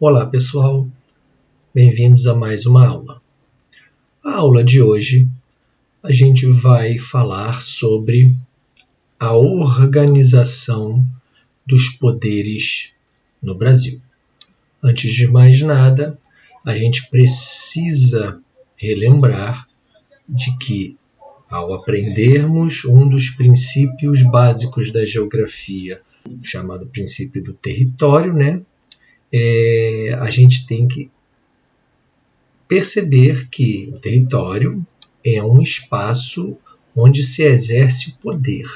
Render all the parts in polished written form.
Olá pessoal, bem-vindos a mais uma aula. A aula de hoje a gente vai falar sobre a organização dos poderes no Brasil. Antes de mais nada, a gente precisa relembrar de que, ao aprendermos um dos princípios básicos da geografia, chamado princípio do território, a gente tem que perceber que o território é um espaço onde se exerce o poder.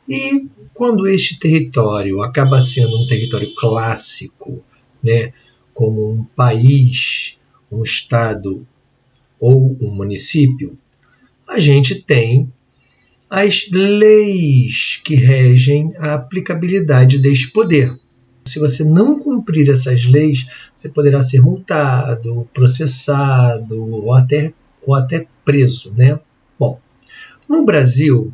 E quando este território acaba sendo um território clássico, como um país, um estado ou um município, a gente tem as leis que regem a aplicabilidade deste poder. Se você não cumprir essas leis, você poderá ser multado, processado ou até preso, Bom, no Brasil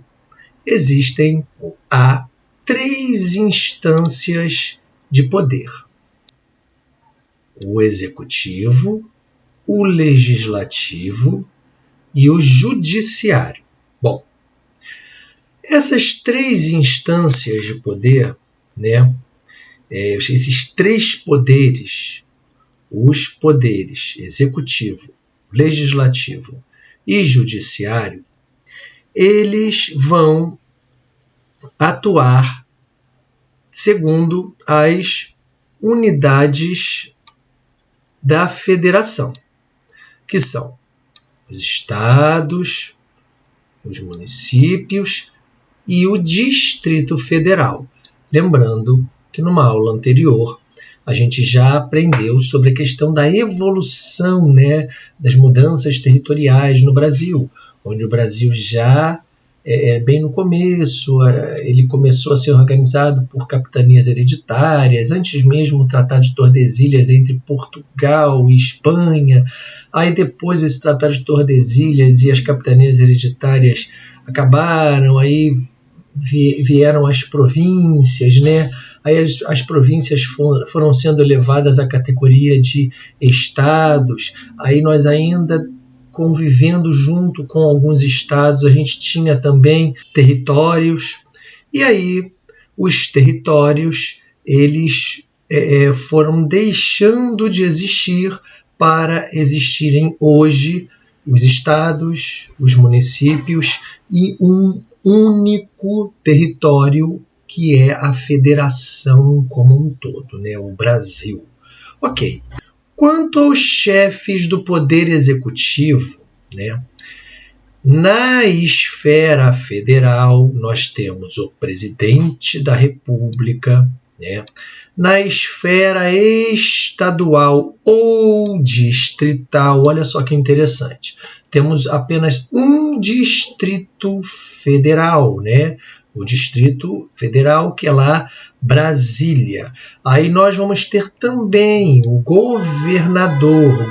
há 3 instâncias de poder: o executivo, o legislativo e o judiciário. Bom, essas 3 instâncias de poder, esses 3 poderes, os poderes executivo, legislativo e judiciário, eles vão atuar segundo as unidades da federação, que são os estados, os municípios e o Distrito Federal. Lembrando que numa aula anterior a gente já aprendeu sobre a questão da evolução, das mudanças territoriais no Brasil, onde o Brasil já, bem no começo, ele começou a ser organizado por capitanias hereditárias, antes mesmo do Tratado de Tordesilhas entre Portugal e Espanha. Aí depois esse Tratado de Tordesilhas e as capitanias hereditárias acabaram, aí vieram as províncias, Aí as províncias foram sendo elevadas à categoria de estados. Aí nós ainda convivendo junto com alguns estados, a gente tinha também territórios. E aí os territórios eles foram deixando de existir para existirem hoje os estados, os municípios e um único território que é a federação como um todo, o Brasil. Ok. Quanto aos chefes do poder executivo, na esfera federal nós temos o presidente da República, Na esfera estadual ou distrital, olha só que interessante, temos apenas um Distrito Federal, o Distrito Federal, que é lá Brasília. Aí nós vamos ter também o governador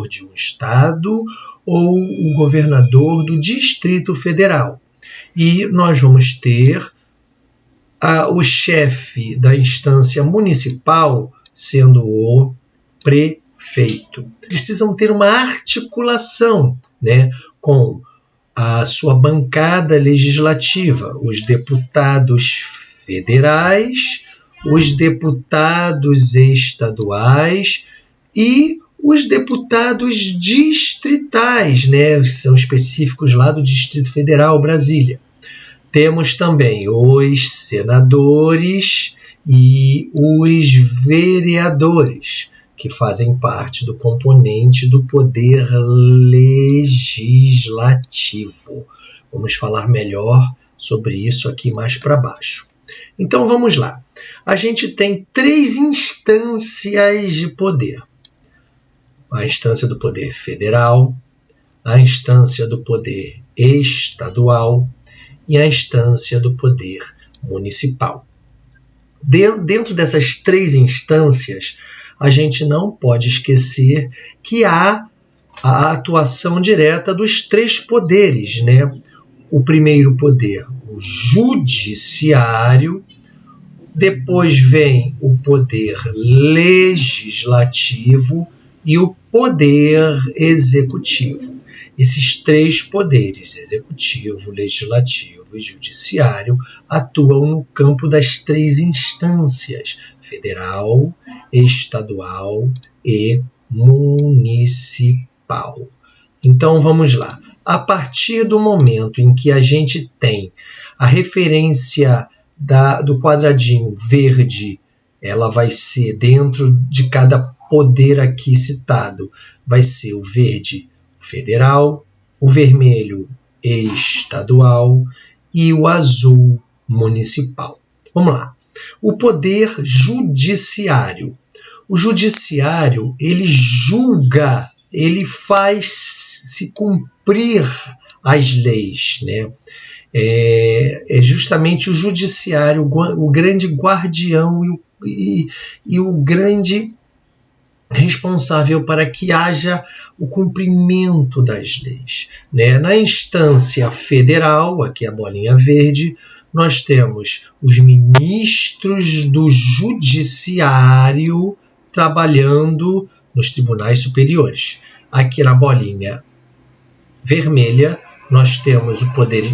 de um estado ou o governador do Distrito Federal. E nós vamos ter o chefe da instância municipal sendo o prefeito. Precisam ter uma articulação, com a sua bancada legislativa, os deputados federais, os deputados estaduais e os deputados distritais, são específicos lá do Distrito Federal, Brasília. Temos também os senadores e os vereadores, que fazem parte do componente do poder legislativo. Vamos falar melhor sobre isso aqui mais para baixo. Então vamos lá. A gente tem 3 instâncias de poder: a instância do poder federal, a instância do poder estadual e a instância do poder municipal. Dentro dessas 3 instâncias, a gente não pode esquecer que há a atuação direta dos 3 poderes, O primeiro poder, o judiciário, Depois vem o poder legislativo e o poder executivo. Esses três poderes, executivo, legislativo e judiciário, atuam no campo das três instâncias: federal, estadual e municipal. Então vamos lá. A partir do momento em que a gente tem a referência do quadradinho verde, ela vai ser dentro de cada poder aqui citado, vai ser o verde federal, o vermelho estadual e o azul municipal. Vamos lá. O poder judiciário. O judiciário, ele julga, ele faz se cumprir as leis, né? É justamente o judiciário, o grande guardião e o grande responsável para que haja o cumprimento das leis, né? Na instância federal, aqui a bolinha verde, nós temos os ministros do judiciário trabalhando nos tribunais superiores. Aqui na bolinha vermelha, nós temos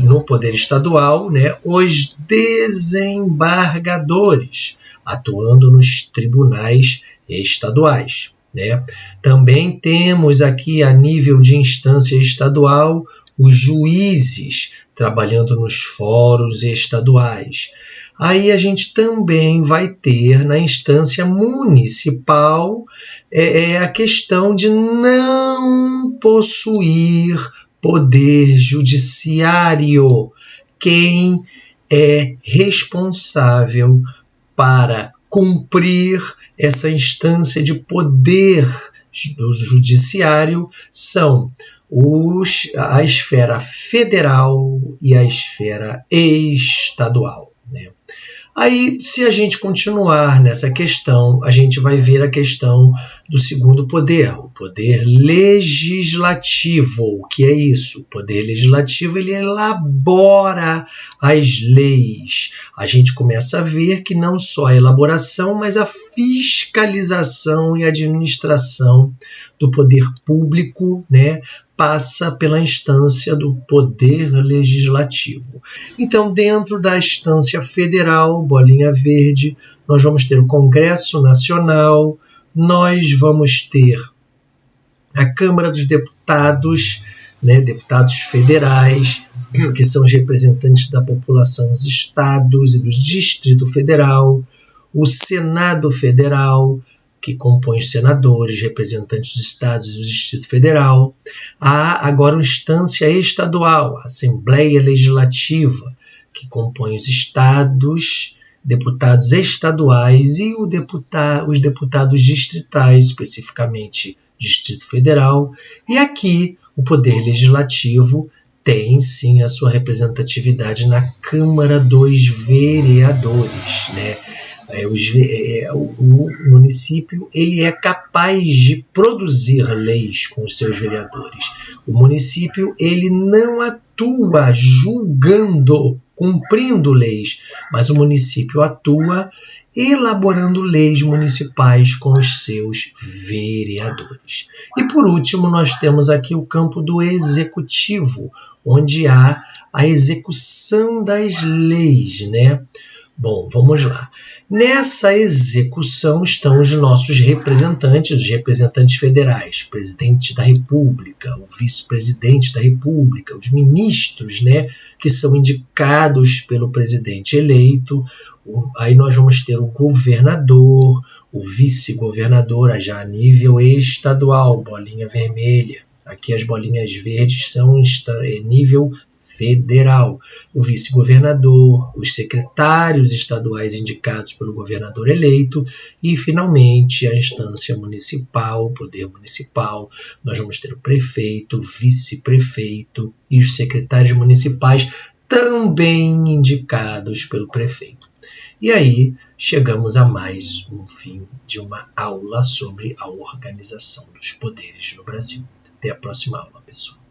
no poder estadual, né, os desembargadores atuando nos tribunais estaduais, né? Também temos aqui a nível de instância estadual os juízes trabalhando nos fóruns estaduais. Aí a gente também vai ter na instância municipal a questão de não possuir poder judiciário. Quem é responsável para cumprir essa instância de poder do judiciário são a esfera federal e a esfera estadual, né? Aí, se a gente continuar nessa questão, a gente vai ver a questão do segundo poder, o poder legislativo. O que é isso? O poder legislativo, ele elabora as leis. A gente começa a ver que não só a elaboração, mas a fiscalização e administração do poder público, né, passa pela instância do poder legislativo. Então, dentro da instância federal, bolinha verde, nós vamos ter o Congresso Nacional, nós vamos ter a Câmara dos Deputados, né, deputados federais, que são os representantes da população dos estados e do Distrito Federal, o Senado Federal, que compõe os senadores, representantes dos estados e do Distrito Federal. Há agora uma instância estadual, a Assembleia Legislativa, que compõe os estados, deputados estaduais e os deputados distritais, especificamente Distrito Federal. E aqui o Poder Legislativo tem sim a sua representatividade na Câmara dos Vereadores, né? O município, ele é capaz de produzir leis com os seus vereadores. O município, ele não atua julgando, cumprindo leis, mas o município atua elaborando leis municipais com os seus vereadores. E por último, nós temos aqui o campo do executivo, onde há a execução das leis, né? Bom, vamos lá. Nessa execução estão os nossos representantes, os representantes federais, o presidente da República, o vice-presidente da República, os ministros, né, que são indicados pelo presidente eleito. Aí nós vamos ter o governador, o vice-governador, já a nível estadual, bolinha vermelha. Aqui as bolinhas verdes são nível federal, o vice-governador, os secretários estaduais indicados pelo governador eleito e, finalmente, a instância municipal, o poder municipal. Nós vamos ter o prefeito, o vice-prefeito e os secretários municipais também indicados pelo prefeito. E aí chegamos a mais um fim de uma aula sobre a organização dos poderes no Brasil. Até a próxima aula, pessoal.